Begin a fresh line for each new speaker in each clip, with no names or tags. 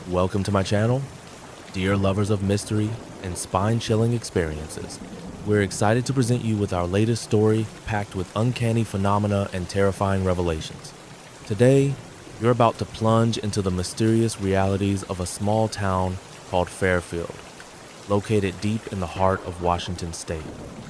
Welcome to my channel, dear lovers of mystery and spine-chilling experiences. We're excited to present you with our latest story packed with uncanny phenomena and terrifying revelations. Today, you're about to plunge into the mysterious realities of a small town called Fairfield, located deep in the heart of Washington State.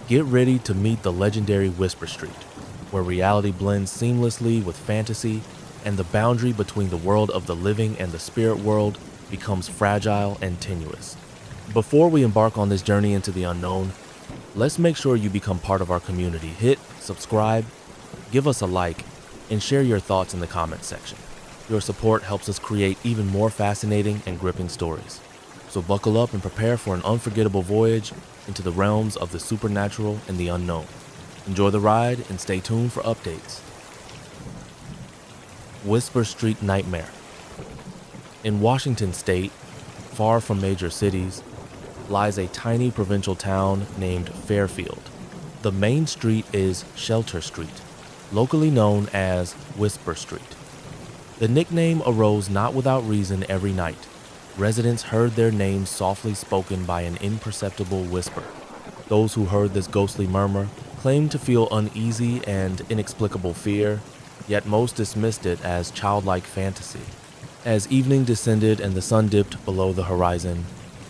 Get ready to meet the legendary Whisper Street, where reality blends seamlessly with fantasy and the boundary between the world of the living and the spirit world becomes fragile and tenuous. Before we embark on this journey into the unknown, let's make sure you become part of our community. Hit subscribe, give us a like, and share your thoughts in the comments section. Your support helps us create even more fascinating and gripping stories. So buckle up and prepare for an unforgettable voyage into the realms of the supernatural and the unknown. Enjoy the ride and stay tuned for updates. Whisper Street Nightmare. In Washington State, far from major cities, lies a tiny provincial town named Fairfield. The main street is Shelter Street, locally known as Whisper Street. The nickname arose not without reason. Every night, residents heard their names softly spoken by an imperceptible whisper. Those who heard this ghostly murmur claimed to feel uneasy and inexplicable fear, yet most dismissed it as childlike fantasy. As evening descended and the sun dipped below the horizon,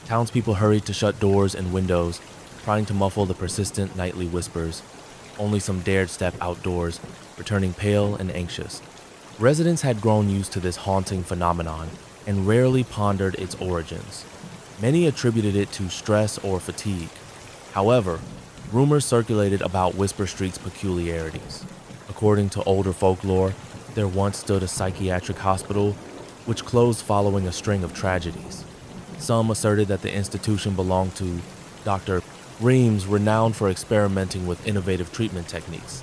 townspeople hurried to shut doors and windows, trying to muffle the persistent nightly whispers. Only some dared step outdoors, returning pale and anxious. Residents had grown used to this haunting phenomenon and rarely pondered its origins. Many attributed it to stress or fatigue. However, rumors circulated about Whisper Street's peculiarities. According to older folklore, there once stood a psychiatric hospital which closed following a string of tragedies. Some asserted that the institution belonged to Dr. Reams, renowned for experimenting with innovative treatment techniques.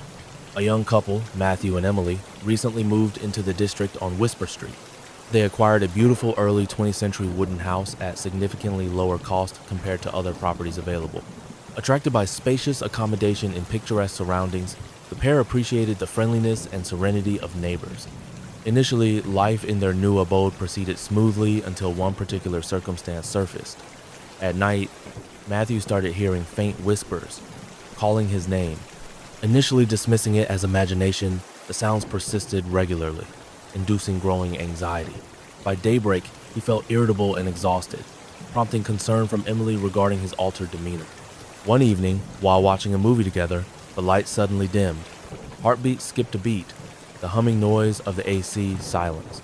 A young couple, Matthew and Emily, recently moved into the district on Whisper Street. They acquired a beautiful early 20th century wooden house at significantly lower cost compared to other properties available. Attracted by spacious accommodation in picturesque surroundings, the pair appreciated the friendliness and serenity of neighbors. Initially, life in their new abode proceeded smoothly until one particular circumstance surfaced. At night, Matthew started hearing faint whispers, calling his name. Initially dismissing it as imagination, the sounds persisted regularly, inducing growing anxiety. By daybreak, he felt irritable and exhausted, prompting concern from Emily regarding his altered demeanor. One evening, while watching a movie together, the lights suddenly dimmed. Heartbeats skipped a beat. The humming noise of the AC silenced.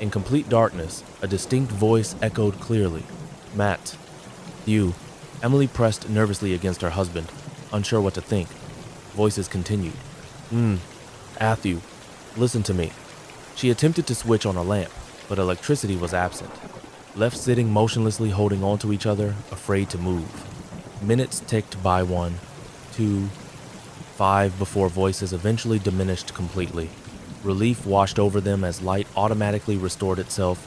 In complete darkness, a distinct voice echoed clearly. "Matt." "You." Emily pressed nervously against her husband, unsure what to think. Voices continued. Matthew, listen to me." She attempted to switch on a lamp, but electricity was absent. Left sitting motionlessly holding on to each other, afraid to move. Minutes ticked by, 1, 2, 5 before voices eventually diminished completely. Relief washed over them as light automatically restored itself,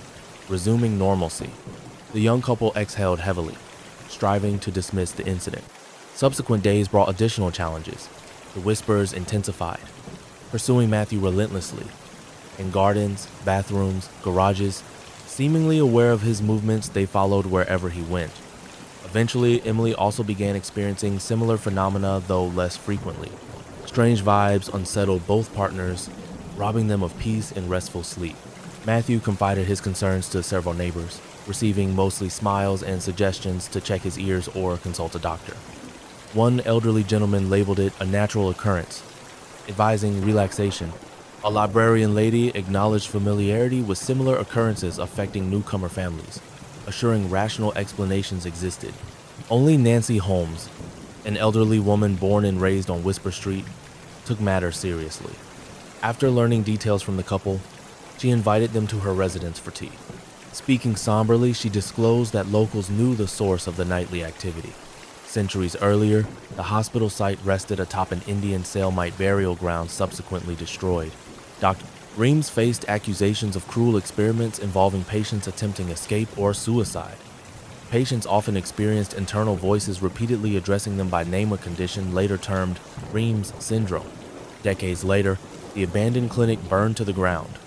resuming normalcy. The young couple exhaled heavily, striving to dismiss the incident. Subsequent days brought additional challenges. The whispers intensified, pursuing Matthew relentlessly. In gardens, bathrooms, garages, seemingly aware of his movements, they followed wherever he went. Eventually, Emily also began experiencing similar phenomena, though less frequently. Strange vibes unsettled both partners, robbing them of peace and restful sleep. Matthew confided his concerns to several neighbors, receiving mostly smiles and suggestions to check his ears or consult a doctor. One elderly gentleman labeled it a natural occurrence, advising relaxation. A librarian lady acknowledged familiarity with similar occurrences affecting newcomer families, assuring rational explanations existed. Only Nancy Holmes, an elderly woman born and raised on Whisper Street, took matters seriously. After learning details from the couple, she invited them to her residence for tea. Speaking somberly, she disclosed that locals knew the source of the nightly activity. Centuries earlier, the hospital site rested atop an Indian Salemite burial ground subsequently destroyed. Dr. Reams faced accusations of cruel experiments involving patients attempting escape or suicide. Patients often experienced internal voices repeatedly addressing them by name or condition later termed Reams syndrome. Decades later, the abandoned clinic burned to the ground.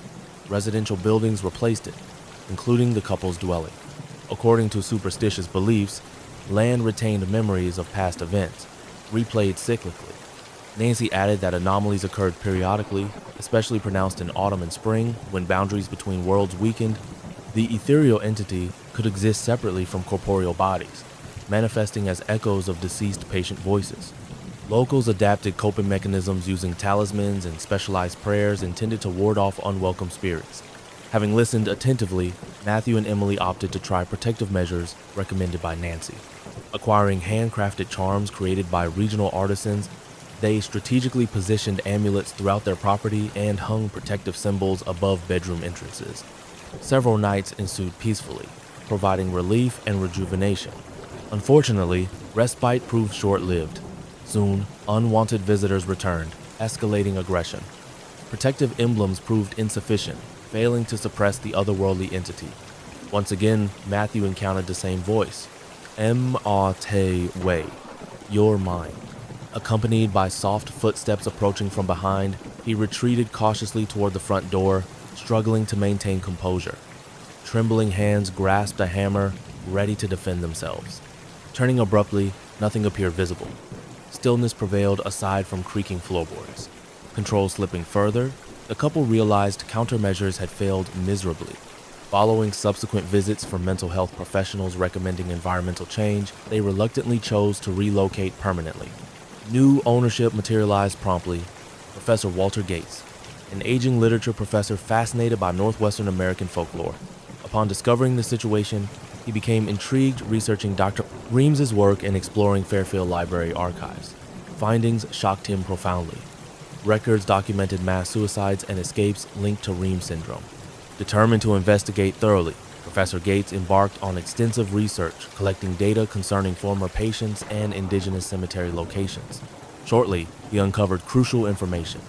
Residential buildings replaced it, including the couple's dwelling. According to superstitious beliefs, land retained memories of past events, replayed cyclically. Nancy added that anomalies occurred periodically, especially pronounced in autumn and spring when boundaries between worlds weakened. The ethereal entity could exist separately from corporeal bodies, manifesting as echoes of deceased patient voices. Locals adapted coping mechanisms using talismans and specialized prayers intended to ward off unwelcome spirits. Having listened attentively, Matthew and Emily opted to try protective measures recommended by Nancy. Acquiring handcrafted charms created by regional artisans, they strategically positioned amulets throughout their property and hung protective symbols above bedroom entrances. Several nights ensued peacefully, providing relief and rejuvenation. Unfortunately, respite proved short-lived. Soon, unwanted visitors returned, escalating aggression. Protective emblems proved insufficient, failing to suppress the otherworldly entity. Once again, Matthew encountered the same voice. M-A-T Wei, you're mine. Accompanied by soft footsteps approaching from behind, he retreated cautiously toward the front door, struggling to maintain composure. Trembling hands grasped a hammer, ready to defend themselves. Turning abruptly, nothing appeared visible. Stillness prevailed aside from creaking floorboards. Control slipping further, the couple realized countermeasures had failed miserably. Following subsequent visits from mental health professionals recommending environmental change, they reluctantly chose to relocate permanently. New ownership materialized promptly. Professor Walter Gates, an aging literature professor fascinated by Northwestern American folklore. Upon discovering the situation, he became intrigued researching Dr. Reams's work and exploring Fairfield Library archives. Findings shocked him profoundly. Records documented mass suicides and escapes linked to Reams syndrome. Determined to investigate thoroughly, Professor Gates embarked on extensive research, collecting data concerning former patients and indigenous cemetery locations. Shortly, he uncovered crucial information.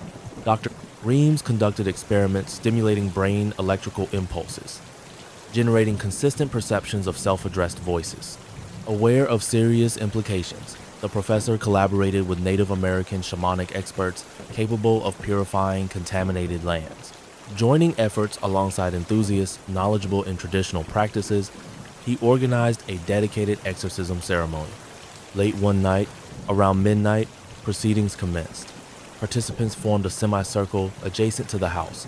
Dr. Reams conducted experiments stimulating brain electrical impulses, generating consistent perceptions of self-addressed voices. Aware of serious implications, the professor collaborated with Native American shamanic experts capable of purifying contaminated lands. Joining efforts alongside enthusiasts knowledgeable in traditional practices, he organized a dedicated exorcism ceremony. Late one night, around midnight, proceedings commenced. Participants formed a semicircle adjacent to the house,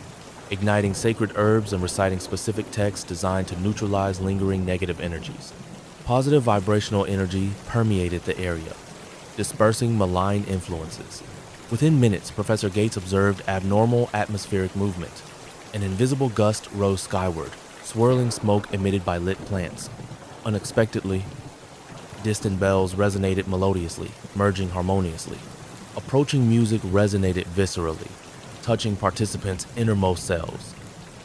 igniting sacred herbs and reciting specific texts designed to neutralize lingering negative energies. Positive vibrational energy permeated the area, dispersing malign influences. Within minutes, Professor Gates observed abnormal atmospheric movement. An invisible gust rose skyward, swirling smoke emitted by lit plants. Unexpectedly, distant bells resonated melodiously, merging harmoniously. Approaching music resonated viscerally, touching participants' innermost selves.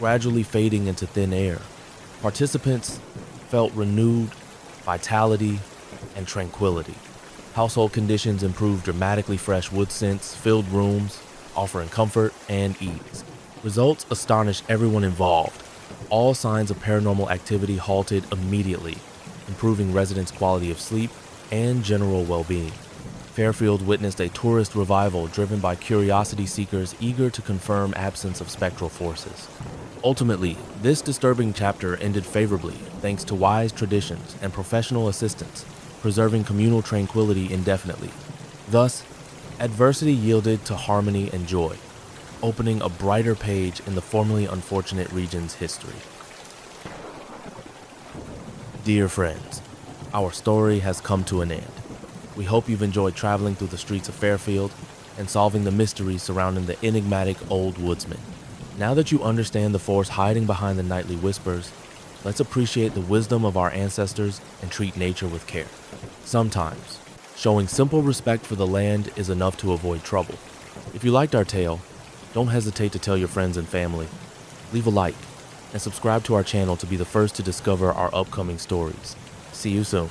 Gradually fading into thin air, participants felt renewed vitality and tranquility. Household conditions improved dramatically. Fresh wood scents filled rooms, offering comfort and ease. Results astonished everyone involved. All signs of paranormal activity halted immediately, improving residents' quality of sleep and general well-being. Fairfield witnessed a tourist revival driven by curiosity seekers eager to confirm absence of spectral forces. Ultimately, this disturbing chapter ended favorably thanks to wise traditions and professional assistance, preserving communal tranquility indefinitely. Thus, adversity yielded to harmony and joy, opening a brighter page in the formerly unfortunate region's history. Dear friends, our story has come to an end. We hope you've enjoyed traveling through the streets of Fairfield and solving the mysteries surrounding the enigmatic old woodsman. Now that you understand the force hiding behind the nightly whispers, let's appreciate the wisdom of our ancestors and treat nature with care. Sometimes, showing simple respect for the land is enough to avoid trouble. If you liked our tale, don't hesitate to tell your friends and family. Leave a like and subscribe to our channel to be the first to discover our upcoming stories. See you soon.